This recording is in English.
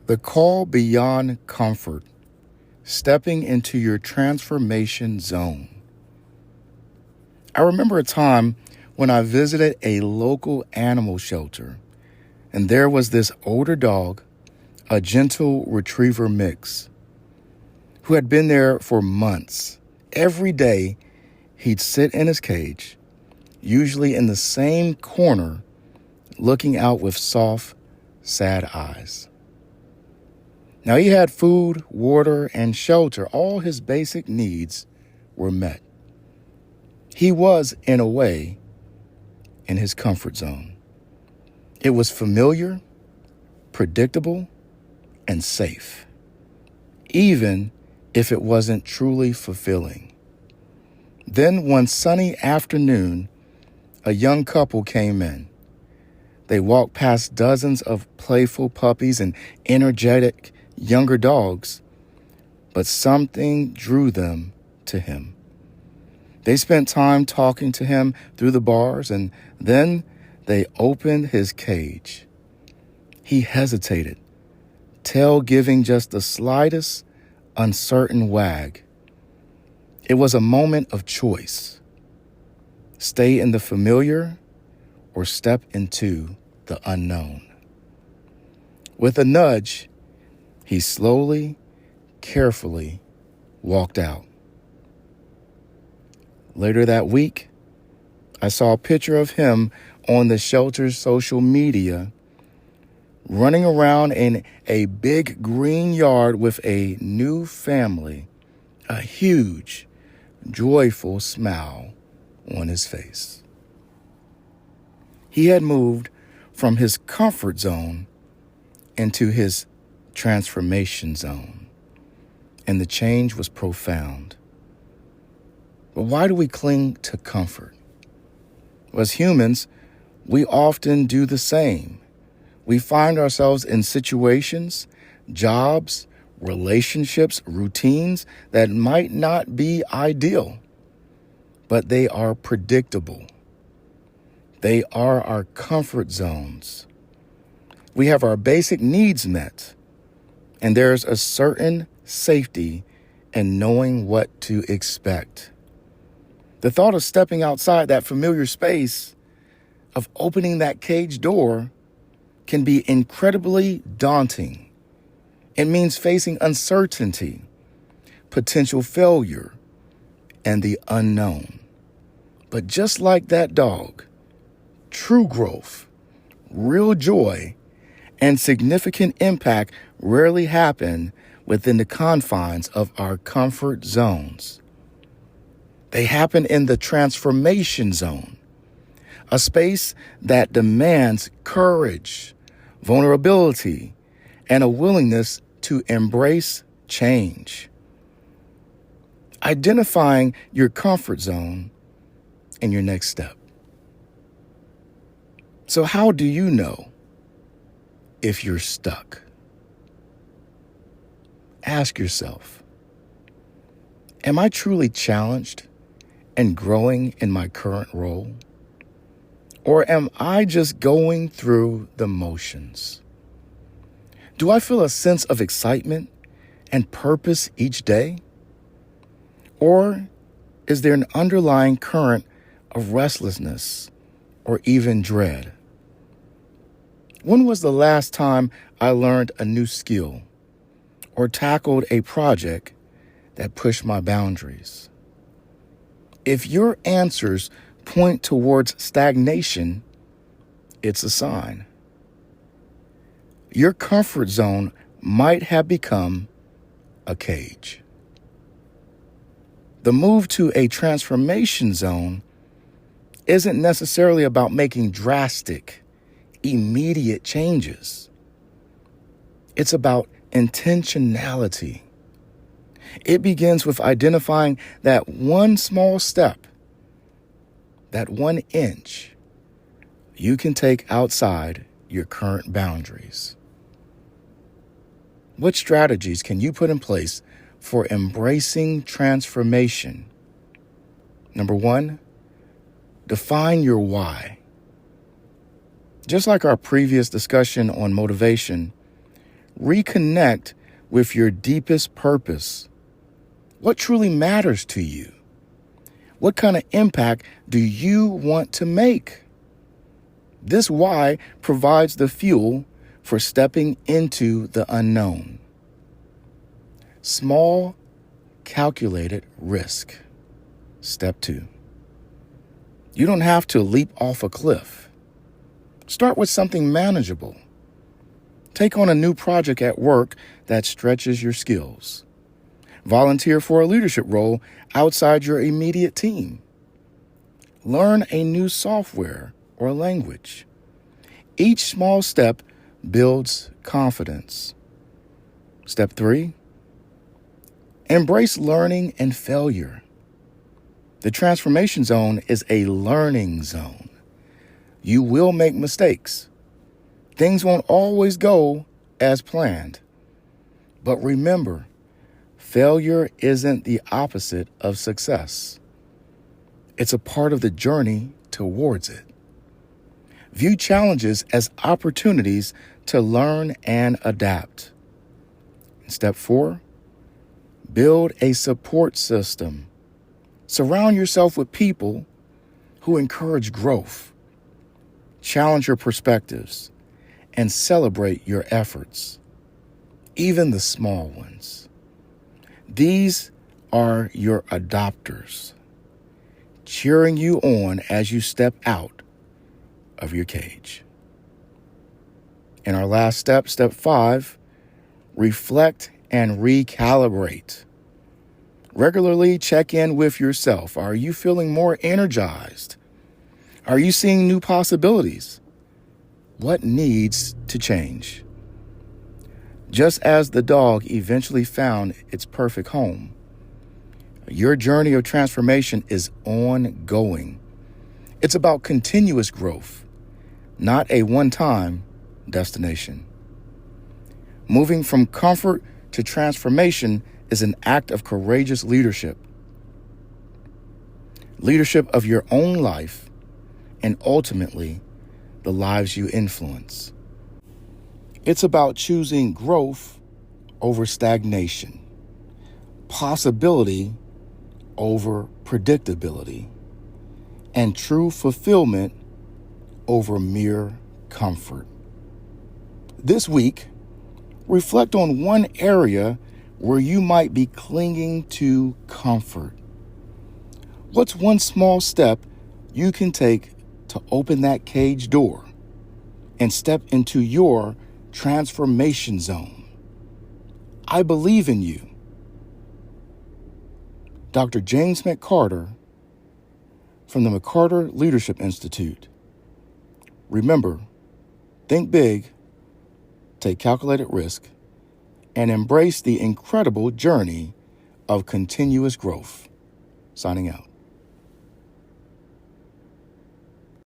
The call beyond comfort, stepping into your transformation zone. I remember a time when I visited a local animal shelter, and there was this older dog, a gentle retriever mix, who had been there for months. Every day, he'd sit in his cage, usually in the same corner, looking out with soft, sad eyes. Now, he had food, water, and shelter. All his basic needs were met. He was, in a way, in his comfort zone. It was familiar, predictable, and safe, even if it wasn't truly fulfilling. Then one sunny afternoon, a young couple came in. They walked past dozens of playful puppies and energetic younger dogs, but something drew them to him. They spent time talking to him through the bars, and then they opened his cage. He hesitated, tail giving just the slightest uncertain wag. It was a moment of choice. Stay in the familiar or step into the unknown. With a nudge, he slowly, carefully walked out. Later that week, I saw a picture of him on the shelter's social media, running around in a big green yard with a new family, a huge, joyful smile on his face. He had moved from his comfort zone into his transformation zone, and the change was profound. But why do we cling to comfort? Well, as humans, we often do the same. We find ourselves in situations, jobs, relationships, routines that might not be ideal, but they are predictable. They are our comfort zones. We have our basic needs met, and there's a certain safety in knowing what to expect. The thought of stepping outside that familiar space, of opening that cage door, can be incredibly daunting. It means facing uncertainty, potential failure, and the unknown. But just like that dog, true growth, real joy, and significant impact rarely happen within the confines of our comfort zones. They happen in the transformation zone, a space that demands courage, vulnerability, and a willingness to embrace change. Identifying your comfort zone and your next step. So how do you know if you're stuck? Ask yourself, am I truly challenged and growing in my current role? Or am I just going through the motions? Do I feel a sense of excitement and purpose each day? Or is there an underlying current of restlessness or even dread? When was the last time I learned a new skill or tackled a project that pushed my boundaries? If your answers point towards stagnation, it's a sign. Your comfort zone might have become a cage. The move to a transformation zone isn't necessarily about making drastic, immediate changes. It's about intentionality. It begins with identifying that one small step, that 1 inch you can take outside your current boundaries. What strategies can you put in place for embracing transformation? Number 1, define your why. Just like our previous discussion on motivation, Reconnect with your deepest purpose. What truly matters to you? What kind of impact do you want to make? This why provides the fuel for stepping into the unknown. Small, calculated risk. Step 2. You don't have to leap off a cliff. Start with something manageable. Take on a new project at work that stretches your skills. Volunteer for a leadership role outside your immediate team. Learn a new software or language. Each small step builds confidence. Step 3. Embrace learning and failure. The transformation zone is a learning zone. You will make mistakes. Things won't always go as planned. But remember, failure isn't the opposite of success. It's a part of the journey towards it. View challenges as opportunities to learn and adapt. Step 4, build a support system. Surround yourself with people who encourage growth, challenge your perspectives, and celebrate your efforts, even the small ones. These are your adopters, cheering you on as you step out of your cage. And our last step, step 5, reflect and recalibrate. Regularly check in with yourself. Are you feeling more energized? Are you seeing new possibilities? What needs to change? Just as the dog eventually found its perfect home, your journey of transformation is ongoing. It's about continuous growth, not a one-time destination. Moving from comfort to transformation is an act of courageous leadership. Leadership of your own life and ultimately the lives you influence. It's about choosing growth over stagnation, possibility over predictability, and true fulfillment over mere comfort. This week, reflect on one area where you might be clinging to comfort. What's one small step you can take to open that cage door and step into your transformation zone? I believe in you. Dr. James McCarter from the McCarter Leadership Institute. Remember, think big, take calculated risk, and embrace the incredible journey of continuous growth. Signing out.